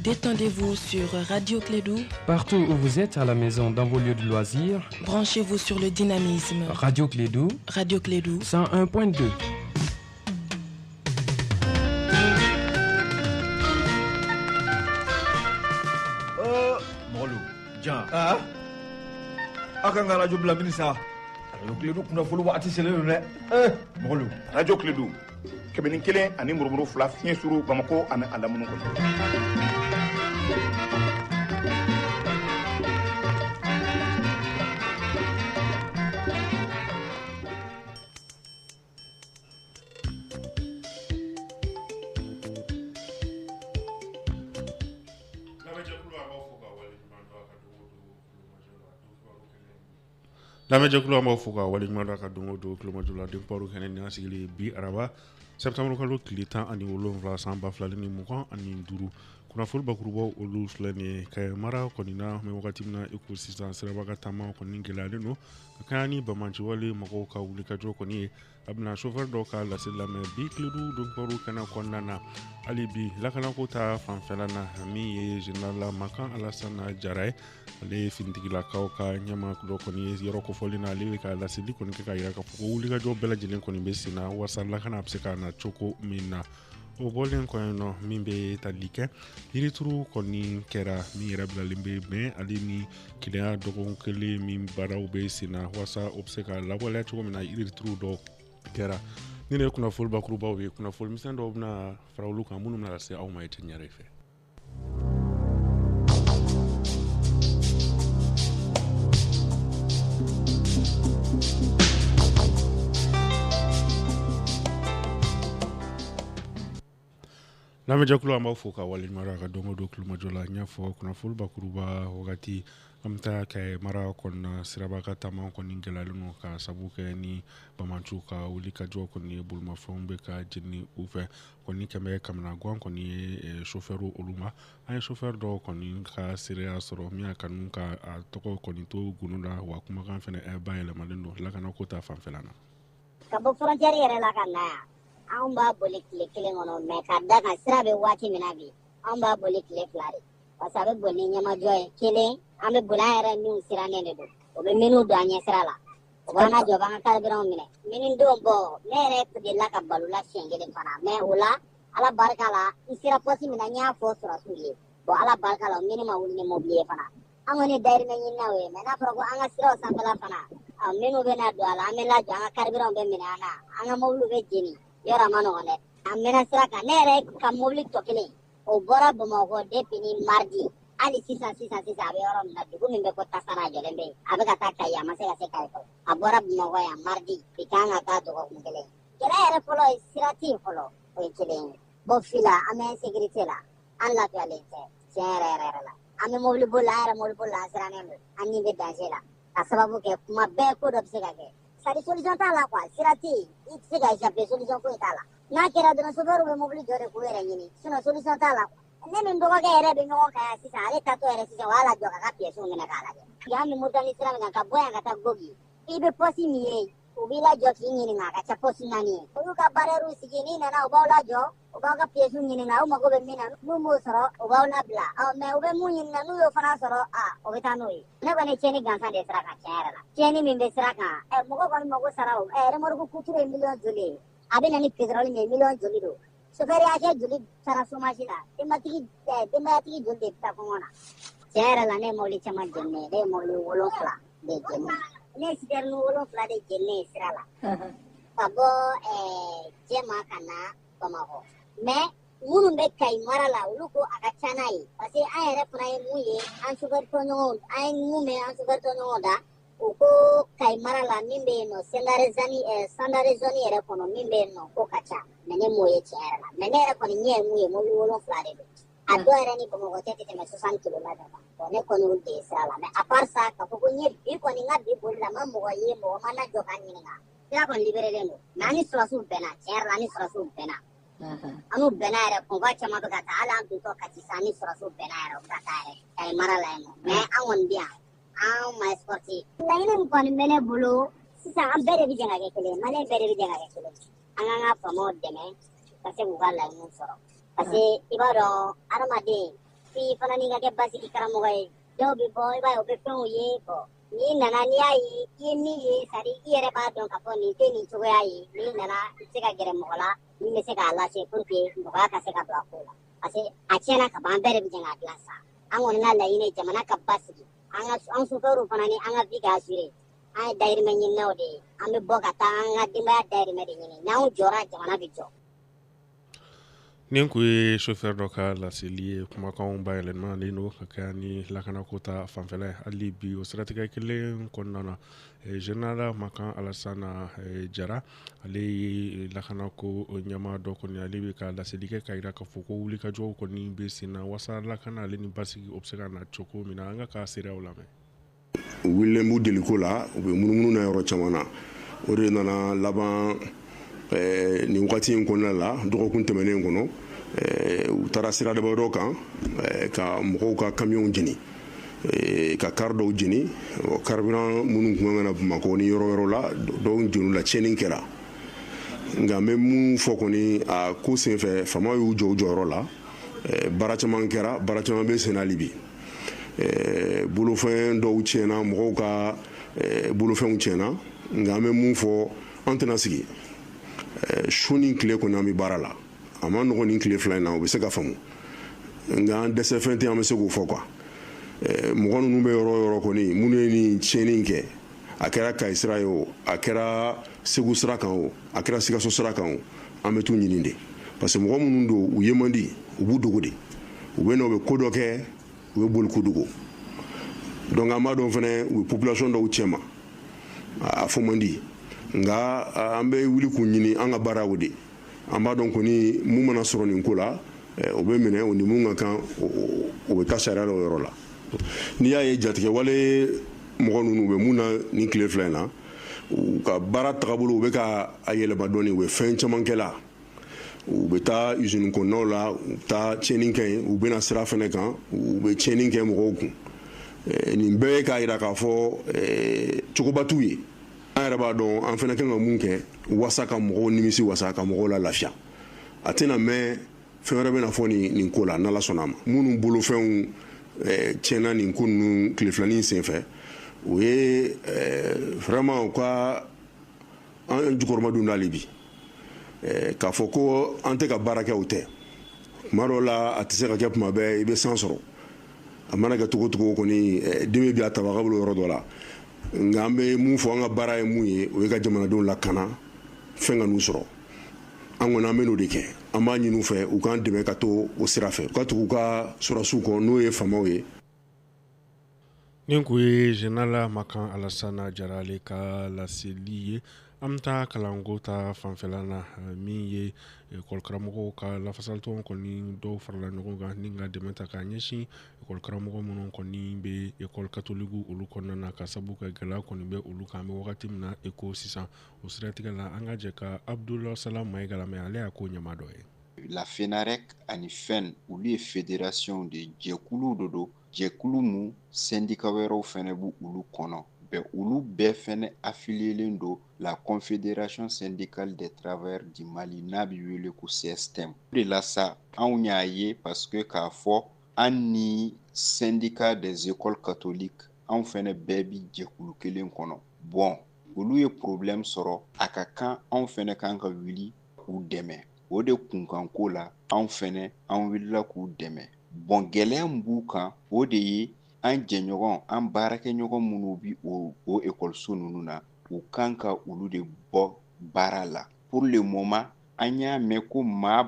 Détendez-vous sur Radio Clédou. Partout où vous êtes, à la maison, dans vos lieux de loisirs. Branchez-vous sur le dynamisme. Radio Clédou. Radio Clédou. 101.2. Molu, Jean. Ah? Akan ka radio bila minisa. Radio Clédou kuna folo waati sele ne. Molu. Radio Clédou. Kɛmɛ kelen ani murumuru fila fiɲɛ suru Bamako ani a lamunu kɔnɔ. Lamɛnjɛkulu an b'aw fo ka waleɲuman dɔn ka don o don kulomajɔla den pɔru kɛnɛ ni an sigilen bi araba sɛptamuru kalo tile 17 san 2025 kunnafoni bakurubaw olu filɛ nin ye Kayɛ mara kɔni na mɛ wagati min na i ko sisan siraba ka taama kɔni gɛlɛyalen don ka kan ni bamanciwale mɔgɔw ka wulikajɔ kɔni ye a bɛna chauffeur dɔw ka laseli lamɛn bi Clédou don pɔru kɛnɛ kɔnɔna na hali bi lakanako ta fanfɛla na min ye général Makan Alasana Jara ye ale ye finitigilakaw ka ɲɛma dɔ kɔni ye yɔrɔ kofɔli na ale bɛ ka laseli kɔni kɛ ka yira k'a fɔ ko wulikajɔ bɛɛ lajɛlen kɔni bɛ sen na walasa lakana bɛ se ka na cogo min na o bɔlen kɔni nɔ min bɛ tali kɛ yirituru kɔni kɛra min yɛrɛ bilalen bɛ bɛn ale ni keleya dɔgɔkun kelen min baaraw bɛ sen na walasa o bɛ se ka lawaleya cogo min na yirituru dɔ kɛra ni ne ye kunnafoni bakurubaw ye kunnafoni misɛn dɔw bɛna fara olu kan minnu bɛna lase aw ma tɛ ɲɛrɛ fɛ. Lamɛnjɛkulu an b'aw fo ka waleɲuman ka don o don kulomajɔ la n y'a fɔ kunnafoni bakuruba wagati an bɛ taa Kayɛ mara kɔnɔna siraba ka taama kɔni gɛlɛyalen don ka sabu kɛ ni bamanciw ka wulikajɔ kɔni ye bolimafɛnw bɛ ka jeni u fɛ kɔni kɛmɛ kamana gan kɔni ye chauffeur olu ma an ye chauffeur dɔw kɔni ka seereya sɔrɔ min y'a kanu ka a tɔgɔ kɔni to gunu la wa kumakan fana bayɛlɛmalen don lakanako ta fanfɛla na. Ka bɔ frontière yɛrɛ la ka na yan anw b'a boli tile kelen kɔnɔ mɛ ka da kan sira bɛ waati min na bi anw b'a boli tile fila de parce que a bɛ boli ni ɲɛmajɔ ye kelen an bɛ boli an yɛrɛ minnu sirannen de don o bɛ minnu don an ɲɛ sira la o b'an na jɔ b'an ka carburant minɛ minnu don bɔ ne yɛrɛ delila ka balo la siɲɛ kelen fana mɛ o la ala barika la n sera poste min na n y'a fɔ sɔrɔsiw ye bon ala barika la o minnu ma wuli ni mobili ye fana an kɔni dayirimɛ ɲininaw ye mɛ n'a fɔra ko an ka siraw sanfɛla fana minnu bɛ na don a la an bɛ lajɔ an ka carburant bɛ minɛ an na an ka mobiliw bɛ jeni yɔrɔ ma nɔgɔn dɛ a mɛnna sira kan ne yɛrɛ ka mobili tɔ kelen o bɔra Bamakɔ depuis ni mardi hali sisan a bɛ yɔrɔ min na dugu min bɛ ko Tasana jɔlen bɛ yen a bɛ ka taa Kayi a ma se ka se Kayi fɔlɔ a bɔra Bamakɔ yan mardi bi kan ka taa dɔgɔkun kelen gɛlɛya yɛrɛ fɔlɔ ye sira tɛ yen fɔlɔ o ye kelen ye bon fila an bɛ insécurité la an lafiyalen tɛ tiɲɛ yɛrɛ la an bɛ mobili boli la an yɛrɛ mobili boli la an sirannen don an ni bɛ danger la ka sababu kɛ kuma bɛɛ ko dɔ bɛ se ka kɛ c'est-à-dire solution t'a la quoi sira tɛ yen i tɛ se ka échapper solution foyi t'a la n'a kɛra dɔrɔn chauffeur bɛ mobili jɔ de k'u yɛrɛ ɲini sinon solution t'a la ne ni n dɔgɔkɛ yɛrɛ bɛ ɲɔgɔn kan yan sisan ale tatɔ yɛrɛ sisan o y'a lajɔ k'a ka pièces minɛ k'a lajɛ an bɛ Moritani sira min kan ka bɔ yan ka taa Gogi i bɛ poste min ye u b'i lajɔ k'i ɲininka a ka ca poste 4 ye olu ka barrière sigi n'i nana u b'aw lajɔ u b'aw ka pièces ɲininka u mago bɛ min na n'u m'o sɔrɔ u b'aw labila mɛ u bɛ mun ɲininka n'u y'o fana sɔrɔ o bɛ taa n'o ye ne kɔni tiɲɛni gansan de sira kan tiɲɛ yɛrɛ la tiɲɛni min bɛ sira kan mɔgɔ kɔni mago sara o remorque couture ye miliyɔn joli ye a bɛ na ni pétrole min ye miliyɔn joli don chauffeur y'a kɛ joli sara chômage la denbayatigi joli de bɛ taa kɔngɔ na tiɲɛ yɛrɛ la ne ye mobili caman jeni ne ye mobili 7 de jeni ne ye citerne 7 de jeni ne ye sira la ka bɔ Jɛma ka na Bamakɔ mais minnu bɛ Kayi mara la olu ko a ka ca n'a ye parce que an yɛrɛ fana ye mun ye an chauffeur tɔɲɔgɔnw an ye mun mɛn an chauffeur tɔɲɔgɔnw da u ko Kayi mara la min bɛ yen nɔ Sandare zone yɛrɛ kɔnɔ min bɛ yen nɔ ko ka ca mais ne m'o ye tiɲɛ yɛrɛ la mais ne yɛrɛ kɔni ɲɛ ye mun ye mobili 7 de don a dɔw yɛrɛ ni Bamakɔ cɛ tɛ tɛmɛ 60 kilo la dɔrɔn bon ne kɔni y'o de sira la mais à part ça ka fɔ ko n ye bi kɔni n ka bi boli la n ma mɔgɔ ye mɔgɔ ma na jɔ ka ɲininka sira kɔni libérélen don mais an ni sɔrɔsiw bɛnna tiɲɛ yɛrɛ la an ni sɔrɔsiw bɛnna an n'u bɛnna yɛrɛ convoi caman bɛ ka taa hali an dontɔ Kati sisan an ni sɔrɔsiw bɛnna yɛrɛ u bɛ ka taa yɛrɛ Kayi mara la yen nɔ mais an kɔni bɛ yan an ma escorté laɲini min kɔni bɛ ne bolo sisan an bɛɛ de bɛ jɛ ka kɛ kelen maliyɛn bɛɛ de bɛ jɛ ka kɛ kelen an k'an ka faamaw dɛmɛ ka se k'u ka laɲiniw sɔrɔ parce que i b'a dɔn adamaden fi fana ni ga basi ikaramogo ye do bi boy ba o be fon ye bo ni nana ni ayi i mi ye sari i yɛrɛ b'a dɔn ka fɔ nin tɛ nin cogoya ye ni nana i se ka gɛrɛ mɔgɔ la min bɛ se k'a lase pour que nɔgɔya ka se ka don a ko la parce que a tiɲɛna ka ban an bɛɛ de bɛ jɛn k'a dilan sa an kɔni ka laɲini ye jamana ka basigi an sufɛriw fana ni an ka vie ka assurer an ye dayirimɛ ɲininaw de ye an bɛ bɔ ka taa an ka denbaya dayirimɛ de ɲini n'anw jɔra jamana bɛ jɔ. nin kun ye chauffeur dɔ ka laseli ye kumakanw bayɛlɛmalen n'o ka kɛ ni lakanako ta fanfɛla ye hali bi o siratigɛ kelen kɔnɔna na général Makan Alassana Jara ale ye lakanako ɲɛma dɔ kɔni ale bɛ ka laseli kɛ ka yira k'a fɔ ko wulikajɔw kɔni bɛ sen na wasa lakana ale ni basigi o bɛ se ka na cogo min na an ka seerew lamɛn. U wililen b'u deliko la u bɛ munumunu na yɔrɔ caman na o de nana laban nin wagati in kɔnɔna la dɔgɔkun tɛmɛnen kɔnɔ u taara sira daba dɔ kan ka mɔgɔw ka kamiyɔnw jeni ka kari dɔw jeni carburant minnu kun kan ka na Bamakɔ ni yɔrɔ yɔrɔ la dɔw jenu la tiɲɛni kɛra nka n bɛ mun fɔ kɔni a ko senfɛ faamaw y'u jɔ u jɔyɔrɔ la baara caman kɛra baara caman bɛ sen na hali bi bolofɛn dɔw tiɲɛna mɔgɔw ka bolofɛnw tiɲɛna nka an bɛ mun fɔ an tɛna sigi su ni tile kɔni an bɛ baara la a ma nɔgɔ ni tile fila in na o bɛ se ka faamu nka an dɛsɛfɛn tɛ an bɛ se k'o fɔ mɔgɔ ninnu bɛ yɔrɔ yɔrɔ kɔni minnu ye nin tiɲɛni kɛ a kɛra Kayi sira ye o a kɛra Segu sira kan o a kɛra Sikaso sira kan o an bɛ t'u ɲini de parce que mɔgɔ minnu don u ye man di u b'u dogo de u bɛ na u bɛ ko dɔ kɛ u bɛ boli k'u dogo donc an b'a dɔn fana u ye population dɔw cɛ ma a fɔ man di nka an bɛ wuli k'u ɲini an ka baara o de an b'a dɔn kɔni mun mana sɔrɔ nin ko la o bɛ minɛ o ni mun ka kan o bɛ taa sariya la o yɔrɔ la n'i y'a ye jatigɛ wale mɔgɔ ninnu u bɛ mun na nin tile fila in na u ka baara tagabolo u bɛ ka a yɛlɛma dɔɔni u bɛ fɛn caman kɛ la u bɛ taa usine kɔnɔnaw la u bɛ taa tiɲɛni kɛ yen u bɛna sira fana kan u bɛ tiɲɛni kɛ mɔgɔw kun nin bɛɛ ye k'a jira k'a fɔ cogoba t'u ye an yɛrɛ b'a dɔn an fana kan ka mun kɛ wasa ka mɔgɔw nimisi wasa ka mɔgɔw la lafiya a tɛna mɛn fɛn wɛrɛ bɛna fɔ nin ko la n'Ala sɔnna a ma minnu bolofɛnw tiɲɛna nin ko ninnu tile filanin senfɛ o ye vraiment u ka an jukɔrɔma don n'ale bi k'a fɔ ko an tɛ ka baara kɛ o tɛ tuma dɔw la a tɛ se ka kɛ tuma bɛɛ i bɛ san sɔrɔ a mana kɛ cogo cogo kɔni dimi bɛ a tabaga bolo yɔrɔ dɔ la nka an bɛ mun fɔ an ka baara ye mun ye o ye ka jamanadenw lakana fɛn ka n'u sɔrɔ an kɔni an bɛ n'o de kɛ an b'a ɲini u fɛ u k'an dɛmɛ ka to o sira fɛ u ka tugu u ka sɔrɔsiw kɔ n'o ye faamaw ye. nin kun ye général Makan Alassana Jara ale ka laseli ye an bɛ taa kalanko ta fanfɛla na min ye ekɔlikaramɔgɔw ka lafasalitɔn kɔni dɔw farala ɲɔgɔn kan ni ka dɛmɛ ta k'a ɲɛsin ekɔlikaramɔgɔ minnu kɔni bɛ ekɔli katoliku olu kɔnɔna na ka sabu kɛ gɛlɛya kɔni bɛ olu kan an bɛ wagati min na eko sisan o siratigɛ la an ka jɛ ka Abdulayi Salam Mayiga lamɛn ale y'a ko ɲɛma dɔ ye. La FENAREC ani FEN olu ye fédération de jɛkulu de don jɛkulu mun syndicat wɛrɛw fɛnɛ b'u olu kɔnɔ olu bɛɛ fɛnɛ affilielen don la Confédération syndicale des travailleurs du Mali n'a bɛ wele ko CSTM. O de la sa anw y'a ye parce que k'a fɔ an ni syndicat des écoles catholiques anw fɛnɛ bɛɛ bi jɛkulu kelen kɔnɔ bon olu ye problème sɔrɔ a ka kan anw fɛnɛ kan ka wuli k'u dɛmɛ o de kunkanko la anw fɛnɛ an wulila k'u dɛmɛ bon gɛlɛya min b'u kan o de ye an jɛɲɔgɔn an baarakɛɲɔgɔn minnu bi o ekɔliso ninnu na u kan ka olu de bɔ baara la pour le moment an y'a mɛn ko maa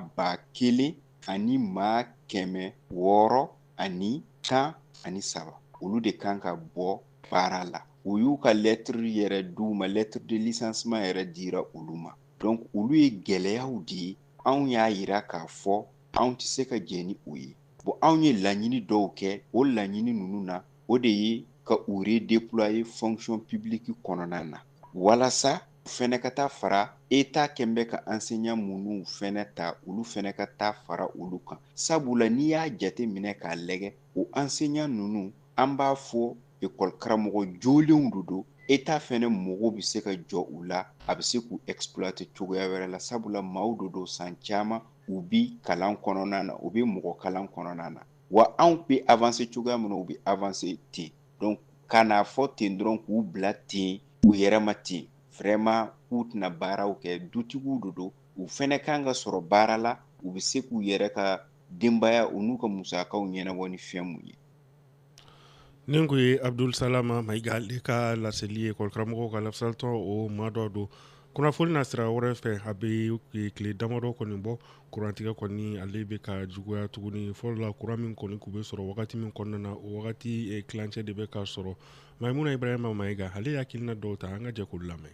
1000 ani maa 613 olu de kan ka bɔ baara la u y'u ka lettre yɛrɛ d'u ma lettre de licenciement yɛrɛ dira olu ma donc olu ye gɛlɛyaw de ye anw y'a yira k'a fɔ anw tɛ se ka jɛ ni o ye bon anw ye laɲini dɔw kɛ o laɲini ninnu na o de ye ka u redéployer fonction publique kɔnɔna na walasa fɛnɛ ka taa fara État kɛn bɛ ka enseignant minnu fɛnɛ ta olu fɛnɛ ka taa fara olu kan sabula n'i y'a jate minɛ k'a lɛgɛ o enseignant ninnu an b'a fɔ école karamɔgɔ jolenw de don État fɛnɛ mɔgɔw bɛ se ka jɔ u la a bɛ se k'u exploiter cogoya wɛrɛ la sabula maaw de don san caman u bi kalan kɔnɔna na u bɛ mɔgɔ kalan kɔnɔna na wa anw bɛ avancer cogoya min na u bɛ avancer ten donc kana fɔ ten dɔrɔn k'u bila ten u yɛrɛ ma ten vraiment k'u tɛna baaraw kɛ dutigiw de don u fɛnɛ kan ka sɔrɔ baara la u bɛ se k'u yɛrɛ ka denbaya u n'u ka musakaw ɲɛnabɔ ni fɛn mun ye. nin ko ye Abdul Salama Mayiga ale ka laseli ye ekɔlikaramɔgɔw ka lafasalitɔ o maa dɔ don kunnafoni na sira wɛrɛ fɛ a bɛ tile damadɔ kɔni bɔ kurantigɛ kɔni ale bɛ ka juguya tuguni fɔlɔ la kuran min kɔni kun bɛ sɔrɔ wagati min kɔnɔna na o wagati kilancɛ de bɛ ka sɔrɔ Maimuna Ibrahima Mayiga ale hakilina dɔw ta an ka jɛ k'o lamɛn.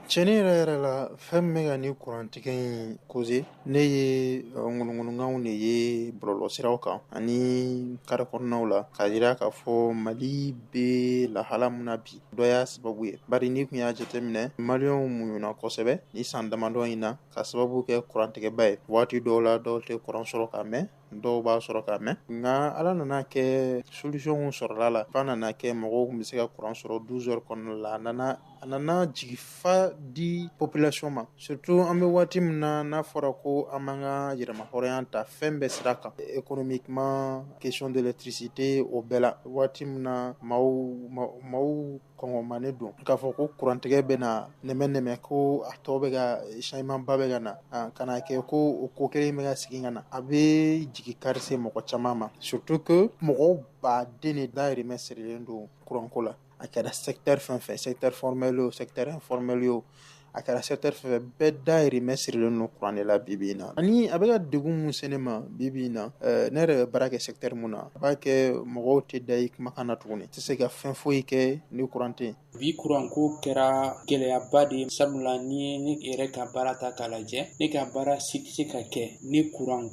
Tiɲɛni yɛrɛ la fɛn min bɛ ka ni kurantigɛ in cause ne ye ŋunuŋunukanw de ye bɔlɔlɔsiraw kan ani kare kɔnɔnaw la k'a jira k'a fɔ Mali bɛ lahala min na bi dɔ y'a sababu ye bari ni kun y'a jateminɛ maliyɛnw muɲuna kosɛbɛ ni san damadɔ in na ka sababu kɛ kurantigɛba ye waati dɔw la dɔw tɛ kuran sɔrɔ ka mɛn dɔw b'a sɔrɔ ka mɛn nka ala nana kɛ solution sɔrɔla la fa nana kɛ mɔgɔw kun bɛ se ka kuran sɔrɔ 12 heures kɔnɔna la a nana jigin fa di population ma surtout an bɛ waati min na n'a fɔra ko an b'an ka yɛrɛma hɔrɔnya ta fɛn bɛɛ sira kan économiquement question d'électricité o bɛɛ la waati min na maaw kɔngɔmanen don k'a fɔ ko kurantigɛ bɛ na nɛmɛ ko a tɔ bɛ ka changement ba bɛ ka na ka na kɛ ko o ko kelen bɛ ka sigi ka na a bɛ jigin kari se mɔgɔ caman ma surtout que mɔgɔw baden de dahirimɛ sirilen don kuranko la a kɛra secteur fɛn fɛn secteur formel o secteur informel o a kɛra secteur fɛn fɛn bɛɛ dahirimɛ sirilen don kuran de la bi in na ani a bɛ ka degun mun se ne ma bi in na ne yɛrɛ bɛ baara kɛ secteur mun na a b'a kɛ mɔgɔw tɛ da i kumakan na tuguni tɛ se ka fɛn foyi kɛ ni kuran tɛ yen. Bi kuranko kɛra gɛlɛyaba de sabula ni ne yɛrɛ ka baara ta k'a lajɛ ne ka baara si tɛ se ka kɛ ni kuran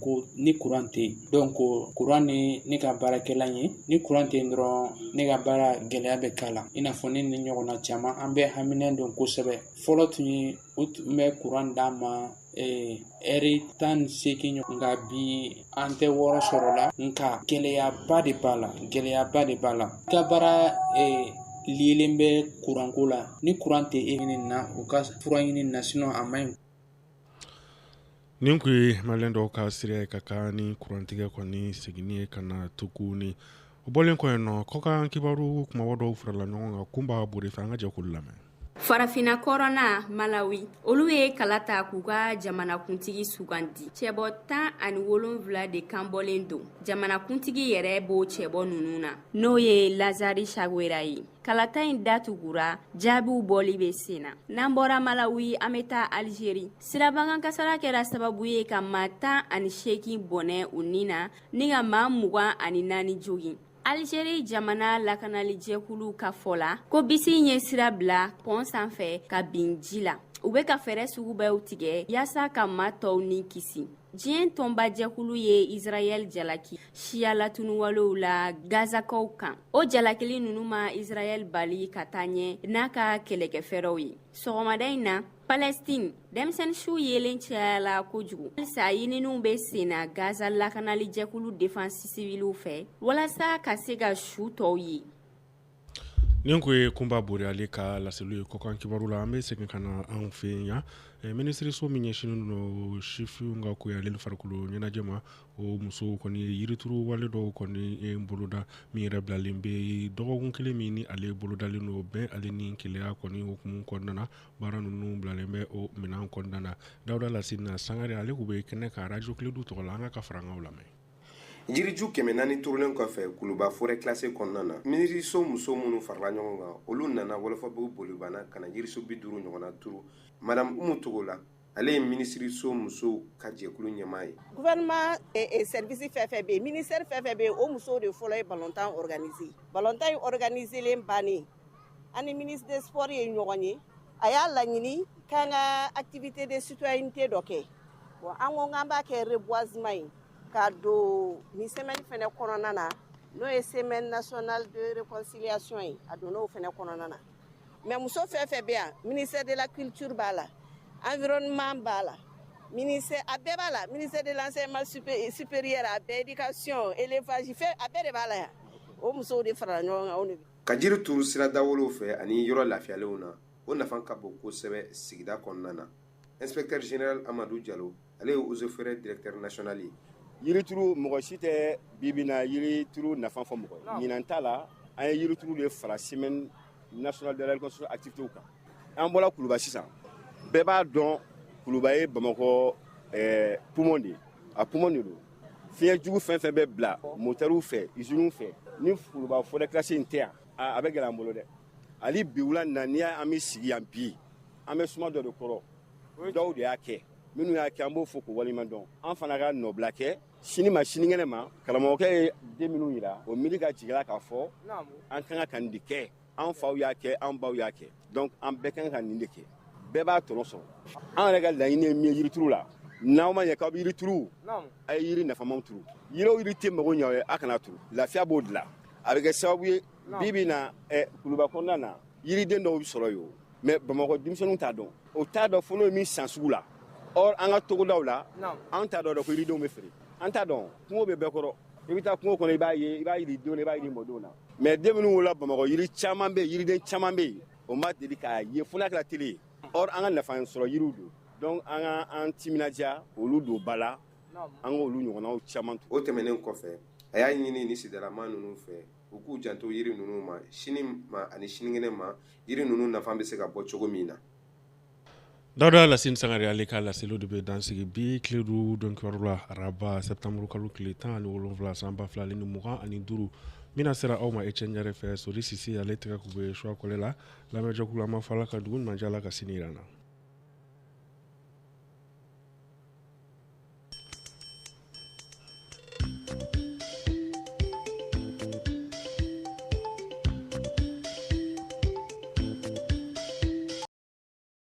tɛ yen donc kuran ni ne ka baarakɛla ye ni kuran tɛ yen dɔrɔn ne ka baara gɛlɛya bɛ k'a la i n'a fɔ ne ni ɲɔgɔnna caman an bɛ haminɛ don kosɛbɛ fɔlɔ tun ye o tun bɛ kuran d'a ma ɛri 18 nka bi an tɛ 6 sɔrɔ la nka gɛlɛyaba de b'a la ka baara lielen bɛ kuranko la ni kuran tɛ e ɲini na u ka fura ɲini na sinon a man ɲi. nin kun ye maliyɛn dɔw ka sira ye ka kan ni kurantigɛ kɔni seginni ye ka na tuguni o bɔlen kɔ yen nɔ kɔkan kibaru kumabɔ dɔw farala ɲɔgɔn kan kun b'a bori fɛ an ka jɛ k'olu lamɛn. Farafina kɔrɔna Malawi olu ye kala ta k'u ka jamanakuntigi sugandi cɛbɔ 17 de kan bɔlen don jamanakuntigi yɛrɛ b'o cɛbɔ ninnu na n'o ye Lazari Chakwera ye kalata in datugura jaabiw bɔli bɛ sen na n'an bɔra Malawi an bɛ taa Algérie sirabakan kasara kɛra sababu ye ka maa 18 bɔnɛ u ni na ni ka maa 24 jogin Algérie jamana lakanali jɛkulu ka fɔ la ko bisi ɲɛ sira bila pont sanfɛ ka bin ji la u bɛ ka fɛɛrɛ sugu bɛɛ tigɛ yaasa ka maa tɔw ni kisi diɲɛ tɔnba jɛkulu ye Israël jalaki siya latunuwalew la Gazakaw kan o jalakili ninnu ma Israël bali ka taa ɲɛ n'a ka kɛlɛkɛfɛrɛw ye sɔgɔmada in na Palestine denmisɛnnin su yelen cayala kojugu halisa ɲininiw bɛ sen na Gaza lakanali jɛkulu défense civile fɛ walasa ka se ka su tɔw ye. nin ko ye kunba bori ale ka laseliw ye kɔkan kibaru la an bɛ segin ka na anw fɛ yan minisiriso min ɲɛsinnen don sifinw ka ko ye ale farikolo ɲɛnajɛ ma o musow kɔni ye yirituru wale dɔw kɔni boloda min yɛrɛ bilalen bɛ dɔgɔkun kelen min ni ale bolodalen don bɛn ale ni keleya kɔni hukumu kɔnɔna na baara ninnu bilalen bɛ o minɛn kɔnɔna na Dawuda Lasina Sangare ale k'u bɛ kɛnɛ ka radio Kiledu tɔgɔ la an ka fara an ka lamɛn. Jiriju 400 turulen kɔfɛ Kuluba forêt classée kɔnɔna na minisiriso muso minnu farala ɲɔgɔn kan olu nana Wɔlɔfɔbugu bolibana kana yiriso 50 ɲɔgɔnna turu Madame Umu Togola ale ye minisiriso muso ka jɛkulu ɲɛmaa ye. Gouvernement service fɛn fɛn bɛ ministère fɛn fɛn bɛ o musow de fɔlɔ ye ballontan organiser ballontan in organiselen bannen ani ministre des sports ye ɲɔgɔn ye a y'a laɲini k'an ka activité de citoyenneté dɔ kɛ bon an ko k'an b'a kɛ reboisement ye ka don ni semaine fɛnɛ kɔnɔna na n'o ye semaine nationale de réconciliation ye a donna o fɛnɛ kɔnɔna na mais muso fɛn fɛn bɛ yan ministère de la culture b'a la environnement b'a la ministère a bɛɛ b'a la ministère de l'enseignement supérieur a bɛɛ éducation élevage fɛn a bɛɛ de b'a la yan o musow de farala ɲɔgɔn kan o de ka jiri turu sira dawolow fɛ ani yɔrɔ lafiyalenw na o nafa ka bon kosɛbɛ sigida kɔnɔna na inspecteur général Amadou Diallo ale ye eaux et forêts directeur national ye yirituru mɔgɔ si tɛ bibi na yirituru nafa fɔ mɔgɔ ye ɲinan ta la an ye yirituru de fara semaine nationale de l'agriculture activités kan an bɔra Kuluba sisan bɛɛ b'a dɔn Kuluba ye Bamakɔ poumon de a poumon de don fiɲɛ jugu fɛn fɛn bɛ bila motɛriw fɛ usines fɛ ni Kuluba forêt classée in tɛ yan a bɛ gɛlɛya an bolo dɛ hali bi wula na n'i y'an bɛ sigi yan bi an bɛ suma dɔ de kɔrɔ dɔw de y'a kɛ minnu y'a kɛ an b'o fɔ k'o waleɲuman dɔn an fana ka nɔbila kɛ sini ma sinikɛnɛ ma karamɔgɔkɛ ye den minnu yira o miiri ka jigila k'a fɔ an kan ka nin de kɛ an faw y'a kɛ an baw y'a kɛ donc an bɛɛ kan ka nin de kɛ bɛɛ b'a tɔnɔ sɔrɔ an yɛrɛ ka laɲini ye min ye yirituru la n'aw ma ɲɛ k'aw bɛ yiri turu a ye yiri nafamanw turu yiri o yiri tɛ mago ɲɛ aw ye a kana turu lafiya b'o dilan a bɛ kɛ sababu ye bi bi na Kuluba kɔnɔna na yiriden dɔw bɛ sɔrɔ yen o mais Bamakɔ denmisɛnninw t'a dɔn o t'a dɔn fo n'o ye min san sugu la or an ka togodaw la an t'a dɔn ko yiridenw bɛ feere an t'a dɔn kungo bɛ bɛɛ kɔrɔ i bɛ taa kungo kɔnɔ i b'a ye i b'a yiri denw na i b'a yiri mɔdenw na mais den minnu wolola Bamakɔ yiri caman bɛ yen yiriden caman bɛ yen o ma deli k'a ye fo n'a kɛra télé ye or an ka nafa sɔrɔ yiriw don donc an ka an timinadiya olu don ba la an k'olu ɲɔgɔnnaw caman o tɛmɛnen kɔfɛ a y'a ɲini ni sidalama ninnu fɛ u k'u janto yiri ninnu ma sini ma ani sinikɛnɛ ma yiri ninnu nafa bɛ se ka bɔ cogo min na. Dawuda Lasine Sangare ale ka laseliw de bɛ dansigi bi tile 5 dɔnkiyɔrɔ la araba septembre kalo tile 17 san 2025 mina sera aw ma Etienne Yɛrɛ fɛ Sori Sisi ale tɛgɛ kun bɛ choix kɔlɛ la lamɛnjɛkulu an b'a fɔ Ala ka dugu ɲuman diya Ala ka sini yir'an na.